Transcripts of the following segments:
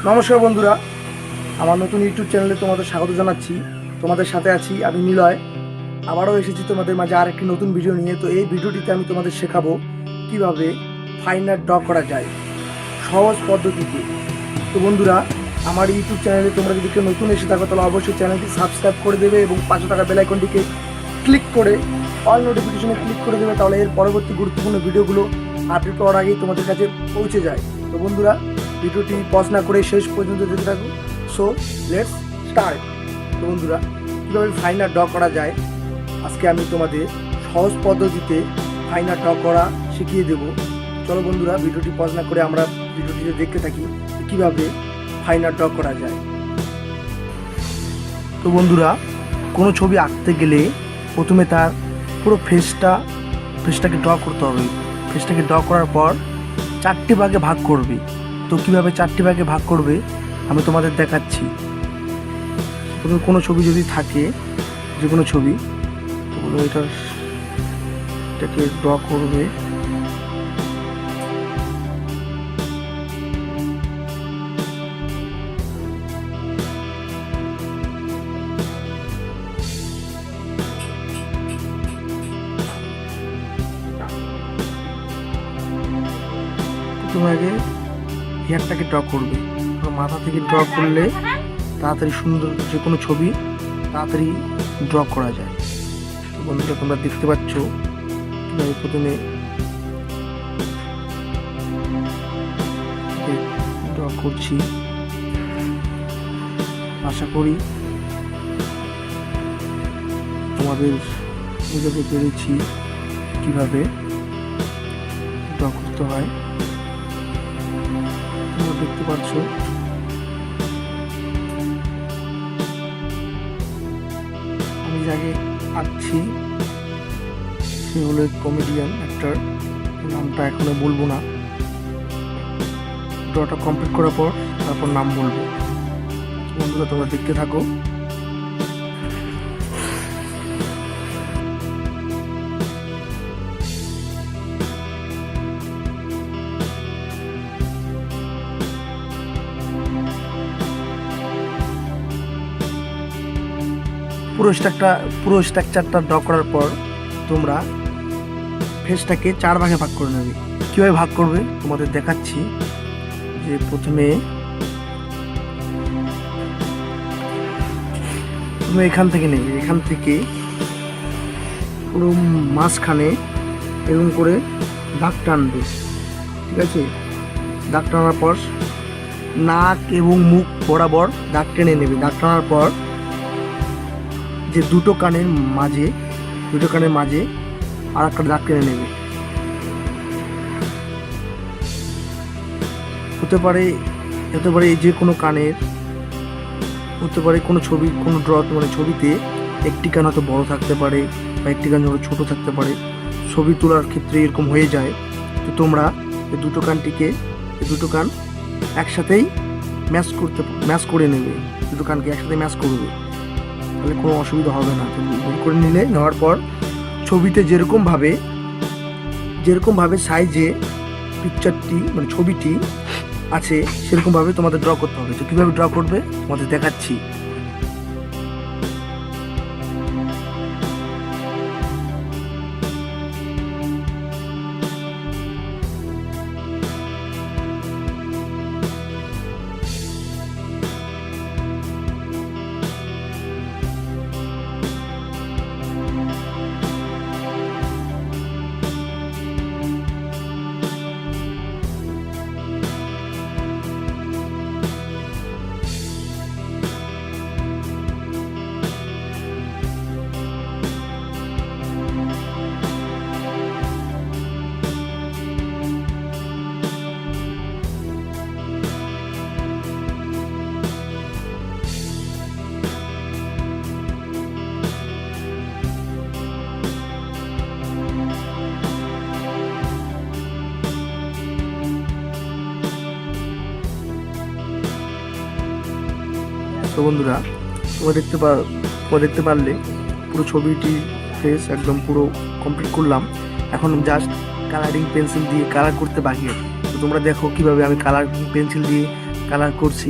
নমস্কার বন্ধুরা, আমার নতুন ইউটিউব চ্যানেলে তোমাদের স্বাগত জানাচ্ছি। তোমাদের সাথে আছি আমি নিলয়। আবারও এসেছি তোমাদের মাঝে আর একটি নতুন ভিডিও নিয়ে। তো এই ভিডিওটিতে আমি তোমাদের শেখাবো কিভাবে ফাইন আর্ট ড্র করা যায় সহজ পদ্ধতিতে। তো বন্ধুরা, আমার ইউটিউব চ্যানেলে তোমরা যদি কেউ নতুন এসে থাকো তাহলে অবশ্যই চ্যানেলটি সাবস্ক্রাইব করে দেবে এবং পাশে থাকা বেল আইকনটিকে ক্লিক করে অল নোটিফিকেশনে ক্লিক করে দেবে, তাহলে এর পরবর্তী গুরুত্বপূর্ণ ভিডিওগুলো আপলোড করার আগেই তোমাদের কাছে পৌঁছে যায়। তো বন্ধুরা, ভিডিওটি পজ না করে শেষ পর্যন্ত দেখতে থাকো। So let's start. তো বন্ধুরা, কীভাবে ফাইন আর্ট ড্র করা যায় আজকে আমি তোমাদের সহজ পদ্ধতিতে ফাইন আর্ট ড্র করা শিখিয়ে দেব। চলো বন্ধুরা, ভিডিওটি পজ না করে আমরা ভিডিওটিতে দেখতে থাকি কীভাবে ফাইন আর্ট ড্র করা যায়। তো বন্ধুরা, কোনো ছবি আঁকতে গেলে প্রথমে তার পুরো ফেসটাকে ড্র করতে হবে। ফেসটাকে ড্র করার পর 4টি ভাগে ভাগ করবে। তো কীভাবে 4টি ভাগে ভাগ করবে আমি তোমাদের দেখাচ্ছি। প্রথমে কোনো ছবি যদি থাকে, যে কোনো ছবি, তো এটাকে ড্র করবে। প্রথমে আগে হেয়ারটাকে ড্র করবে। মাথা থেকে ড্র করলে তাড়াতাড়ি সুন্দর যে কোনো ছবি তাড়াতাড়ি ড্র করা যায়। তো বন্ধুরা, তোমরা দেখতে পাচ্ছ কীভাবে প্রথমে ড্র করছি। আশা করি তোমাদের বুঝাতে পেরেছি কীভাবে ড্র করতে হয়। তোমরা দেখতে পাচ্ছ আমি যাকে আঁকছি সে হলো কমেডিয়ান অ্যাক্টর, নামটা এখনো বলবো না। ড্রটা কমপ্লিট করার পর তারপর নাম বলবো। বন্ধুরা, তোমরা দেখতে থাকো। পুরো স্ট্রাকচারটা ড্র করার পর তোমরা ফেসটাকে 4 ভাগে ভাগ করে নেবে। কীভাবে ভাগ করবে তোমাদের দেখাচ্ছি। যে প্রথমে তুমি এখান থেকে নেবে, এখান থেকে পুরো মাঝখানে এরকম করে দাগ টানবে। ঠিক আছে? দাগ টানার পর নাক এবং মুখ বরাবর দাগ টেনে নেবে। দাগ টানার পর যে দুটো কানের মাঝে আর একটা দাগ টেনে নেবে। হতে পারে যে কোনো কানের, হতে পারে কোনো ছবি, কোনো ছবিতে একটি কান হয়তো বড় থাকতে পারে বা একটি কান হয়তো ছোটো থাকতে পারে। ছবি তোলার ক্ষেত্রে এরকম হয়ে যায়। তো তোমরা এই দুটো কান একসাথেই ম্যাচ করে নেবে। দুটো কানকে একসাথে ম্যাচ করবে, তাহলে কোনো অসুবিধা হবে না। তুমি ভুল করে নেওয়ার পর ছবিতে যেরকমভাবে সাইজে পিকচারটি ছবিটি আছে সেরকমভাবে তোমাদের ড্র করতে হবে। তো কীভাবে ড্র করবে তোমাদের দেখাচ্ছি। তো বন্ধুরা, তোমরা দেখতে পারলে পুরো ছবিটি ফেস একদম পুরো কমপ্লিট করলাম। এখন জাস্ট কালারিং পেন্সিল দিয়ে কালার করতে বাকি আছে। তো তোমরা দেখো কিভাবে আমি কালারিং পেন্সিল দিয়ে কালার করছি।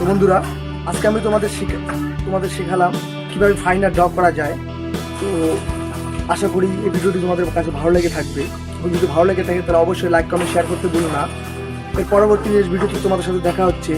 তো বন্ধুরা, আজকে আমি তোমাদের শেখালাম কীভাবে ফাইনাল ড্র করা যায়। তো আশা করি এই ভিডিওটি তোমাদের কাছে ভালো লেগে থাকবে, এবং যদি ভালো লেগে থাকে তাহলে অবশ্যই লাইক কমেন্ট শেয়ার করতে ভুলো না। এর পরবর্তী নেক্সট ভিডিওতে তোমাদের সাথে দেখা হচ্ছে।